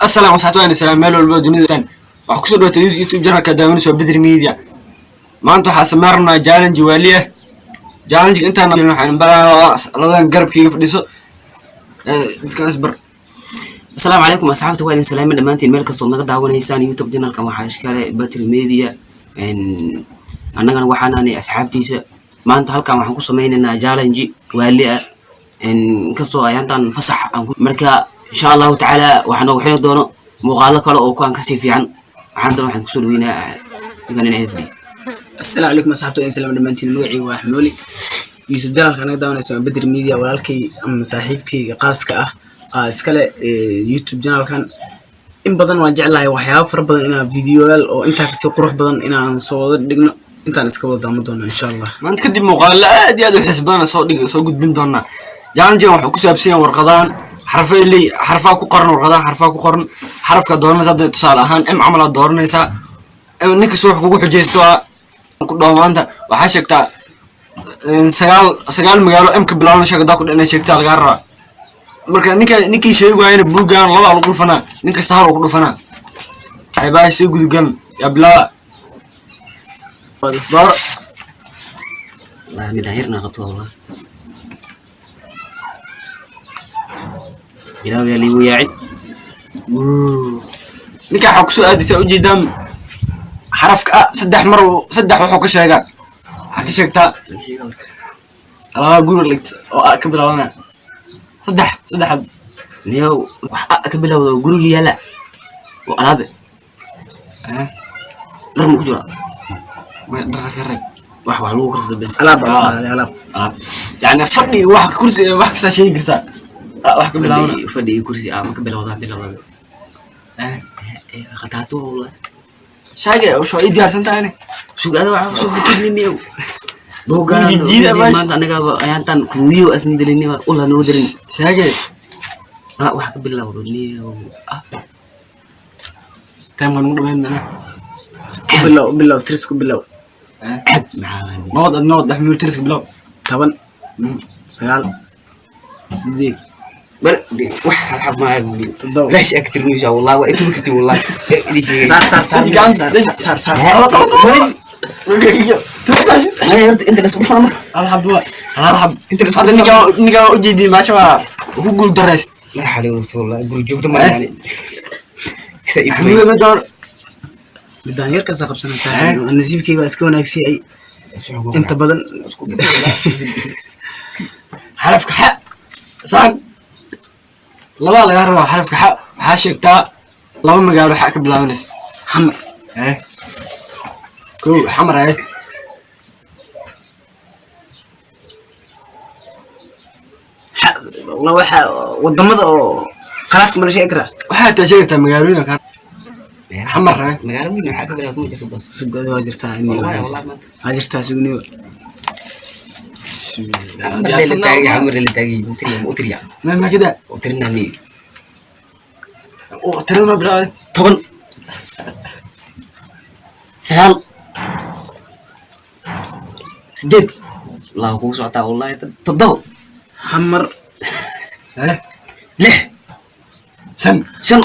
السلام عليكم السلام ميلو البودنيدان waxaa kusoo dhawaatay youtube channelka daawanayso Bedri Media maanta waxaa sameernaa challenge waliye challenge intaan waxaan barayaa labadan garabkayga fadhiso dadkaas bar السلام عليكم أصحابتي وين السلام من دمانتين ملك صوتنا قد دعونا إنسان يوتيوب channel كم وحاش كله بدري ميديا إن أنا كان وحنا أنا أصحابتي ما أنت هالكم وحنا كسمين إن challenge waliye إن كستو أيانتان فصح مركا إن شاء الله تعالى وحنا وحنا دونا مغالطة أو كان كسيف عن عندنا وحنا كسر هنا كان نعرف لي. السلام عليكم أصحابتي وين السلام من دمانتين نوعي وحمولي يوتيوب channel كان دعونا إنسان بدري ميديا ولكن أم صاحبكي قاسك iskale youtube channel kan in badan waan jeclahay waxyaabo far badan inaan fiidiyoyaal oo inta ka sii qurux badan inaan soo wada dhigno intaan iska wada daaman doono insha Allah maanta kadib muuqaal aad iyo aad u xisbana soo gudbin doona challenge waxa ku saabsan warqadaan xarfaha ku qoran warqadaan xarfaha ku qoran xarafka dooranaysa hadda tusaale ahaan m camal aad dooranaysa ninka soo kugu xujeysto ku dhawmaanta waxa sheegtaa sagaal magaalo m ka bilaawna sheegada ku dhanay sheegtaa laga rabaa marka ninkii sheegayna buugaan laba lagu dhufanaa ninka saar ugu dhufanaa ay baa soo gudgan ya bilaa door la midayirna qabto wallah ilaahay yaa liigu yaacid ninka waxa ku soo aadaysa u jeedaan xarafka saddex wuxuu ka sheegaa waxa ka sheegtaa laba guri ligta oo ka bilaabana صدح نيو أكمل لو جروجي يلا وألعب رغم كجرا ما درك الرب واحد لو كرسي بس ألعب يعني فدي واحد كرسي واحد كذا شيء كذا واحد كبلاونا فدي كرسي ما كبلا وضع بلا خطاته والله شاقة وشو إيدي هرسنت أنا شو قاعد واحد شو بكل نيو بوغان جديد ما أنت أنا قاب أيانتان كويو أسمي دلني ولا نودرين شاقة واحد بالله ودني كم كان مقدم هنا بالله ترسكو بالله معاني نوض نحمل ترسك بالله طبعا سيال سيدي بل واحد حب ما أقولي ليش أكتر من شاء والله وأنتم كتير والله صار أنت لست بفهمك الحب أنت لست هذا نجا أجدي ما شاء هو قول درست لا حلو والله يقول جوبت ما يعني حلو بدر بدان يركز سقف سنة النسيب كي بسكون أكسي أي أنت بدن حرفك حق صار لا يا حرفك حق حاشك تا لما ما قالوا حق بلاونس حمر إيه كو حمر إيه والله واحد والضمضة خلاص من شيء كره وحتى شيء مقالونا كان حمر إيه مقالة مين حاجة بلا مو جالس بس سوق هذا واجرتها إني والله ما واجرتها سوقني عمر اللي تاجي متريا ما كده وترنا ني وترنا بلا طبعا سهل سديد الله هو سعته والله تضو حمر إيه ليه شن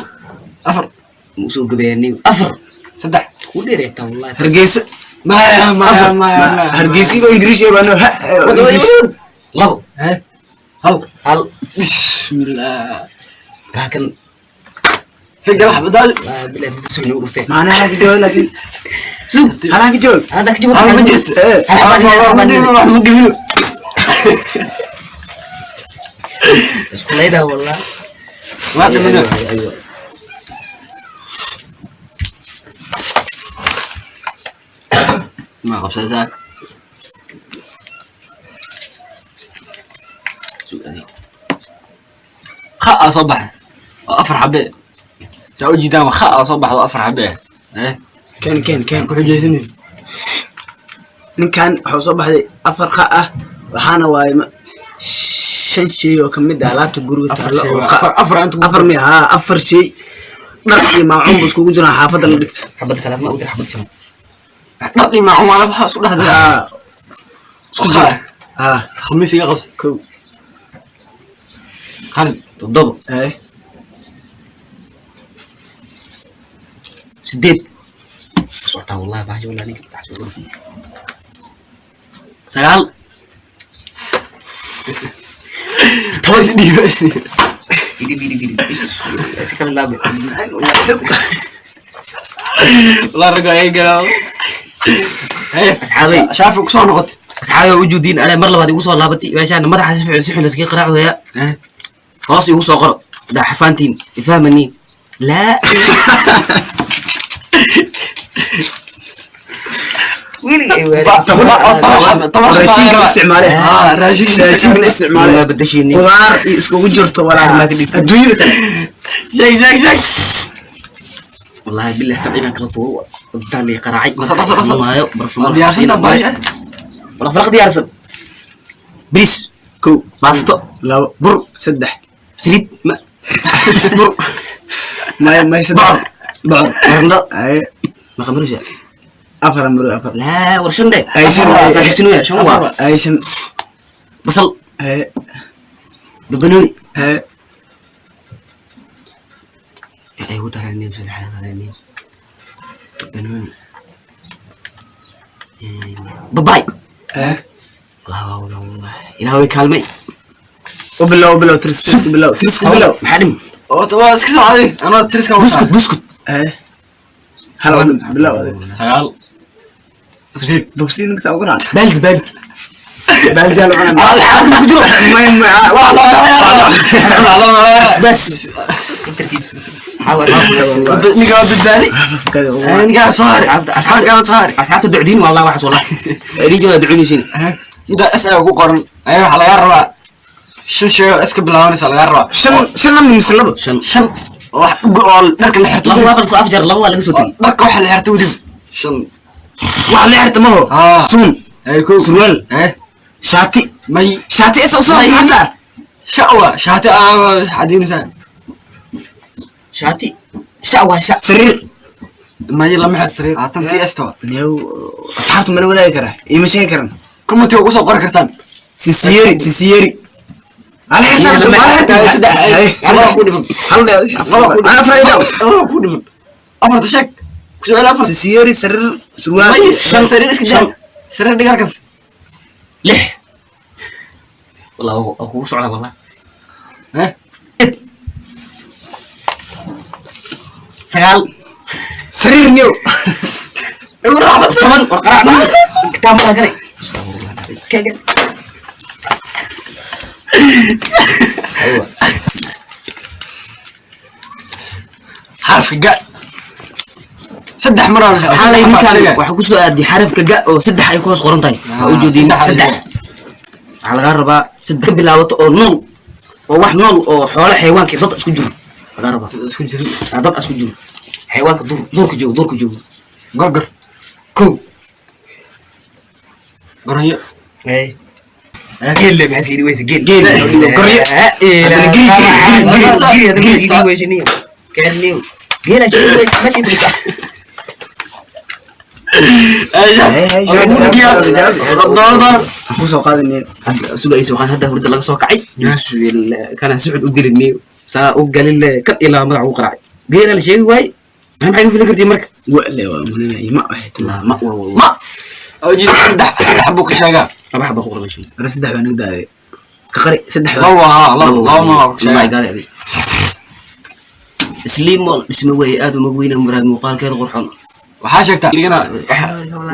أفر مسوق بيني أفر صدق ودي ريته والله هرجيس ما هرجيسي وإنجليزي يبانو لو إيه هل بسم الله لكن هيك راح بدال لا بلا تسمعني ورثة ما أنا هاك جو لكن سوق هذا جو هذا كجوب أنا ما جيت راح مدينه اسكو ليدا والله ما أدري منه ايوه ما قبل ساعة خاء صبح وأفر حبة سأوجي دام خاء صبح وأفر حبة إيه كان كل جيسني ninkan wuxuu soo baxday afar qa ah waxaana waay shan shay oo kamid ah alaabta guriga taalo afar mi ha afar shay dhaqi maacuun bus kugu jira xaafada la dhigto حبة كلام ما أقدر حبة شمال dhaqi maacuun waa waxa isku dhaxday isku jira khamiis iga qabsi kow qalin تضبط ايه sideed socotaa wallahi bahasha wallahi ninka sagaal toban dhiibo si kala laabe la raga ay galaa asxaabay shaafi ku soo noqotay asxaabay wujuudiin ana mar labaad igu soo laabatay meeshaan madaxa si xun iska qaraaxaya hoos igu soo qoro da xafaantiin ifahmani la ويلي طبعا راشين الاستعمال راشين الاستعمال ما بدشيني خضار اسكو جرتو ولا الدنيا زي والله بالله تبعنا كلا طول قدام لي قراعي بس ما برسم يا سيدنا بايع ولا فرق ديار سب بريس كو باستو لا بر سدح سريد ما بر ما يسدح بعض اي ما خمرش افر امرو افر لا ورشن ده اي شنو يا شنو اي شن بصل اي دبنوني اي اي وتر النيم في الحلقه النيم دبنوني باي اي والله والله الى هو كلمي وبالله ترسك بالله محلم oo tawa iska soo caday ana tiriska بسكت اي هلا بالله sagaal بوكسين كسا وقرا بلد بالدي انا ما بس تركيز حاول nigaa badbaadi nigaa soo hari afkaan soo hari asxaabta ducdiin والله waxas والله rijo ducunaysin ida asal ku qoran ay waxa laga rabaa shan shay iska bilaabanaysa laga rabaa شن من مسلبه shan wax gool dharka la xirto laba waa soo afjar laba waa laga soo tagi dharka waxa la xirto wadib shan waxa la xirto ma ho suun ay ku surwal shaati may shaati isa usoo xirta shawa shaati xadiinaysa shaati shawa sariir may lama xir sariir haatan tii astawa neew asxaabtu mana wadaagi kara ima sheegi karan kuma tii ugu soo qori kartaan sisiyeri على حتى أنا كودم أمر تشك كسؤال أفر سيوري سر سروال سرير إسكت سرير دقاركس لح والله هو صعب والله ها سقال سرير نيو طبعا وقرأ كتاب ما قري كذا ايوه حرف جاء سدح مرة سبحان الله كان waxa ku soo aadi xarafka ga oo saddex ay ku hoos qoran tahay oo ujeedin saddex waxa laga rabaa saddex bilaabato oo nool oo wax nool oo xoolo xayawaanka dad isku jiro laga rabaa isku jiro dad isku jiro xayawaanka duurka joogo gorgor ko goryo جيل اللي بحس يدي ويس جيل قرية جيل ويس نيو كان نيو جيل اشيل ويس ماشي في سوق هذا النيو سوق اي سوق هذا ورد لك سوق عي كان سعود ودل النيو سا وقال كل الى مدع وقرع جيل الشيء واي اهم حاجه في ذكرتي مرك ولا ما واحد لا ما ما أجي سدح حبوك شجع ما بحب اقول شيء انا سدح بنك ده كقري سدح الله ما قال هذه سليم مول اسمه وي ادم وين مراد مقال كان قرحون waxaa sheegtaa ligana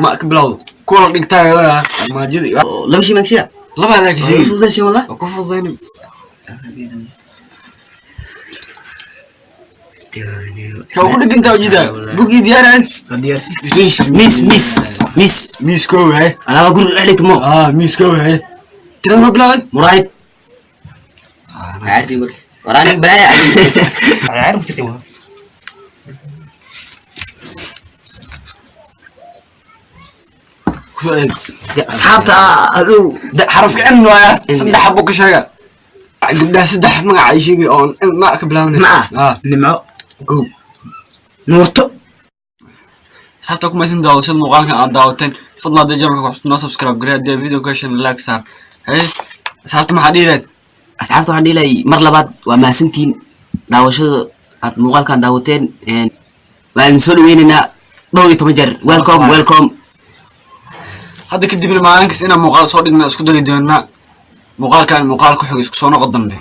ma ka bilowdo kuwa dhigtaa ma jidi laba shay maagsiya laba laakiin shay fududaysan wallah ku fududayn ka ugu dhigintaa wajida bugi diyaaraan ديارسي ميس ko wahay انا بقول عليك مو miis ko wahay kida ma bilaaway مرايد عارف يقول وراني بلايا عارف كنت ما اصحابته هذو حرف انه صدح حبوك شجع قبلها صدح magaca sheegay oo ma ka bilaawna نمعو go نورتو sabta kuma sin daawashad muuqaalka aad daawateen fadlan hadii channelka ku xusno subscribe gareed ee video gashan like saar hey sabta ma xadiideed asxaabta waxaan dhilay mar labaad waa maasantiin daawashada aad muuqaalkan daawateen waan soo dhaweynayna dhowr iyo 10 jeer welcome hadda kadibna maalin kasta inaan muuqaal soo dhigna isku dayi doonaa muuqaalkan muuqaal ku xig isku soo noqon dambe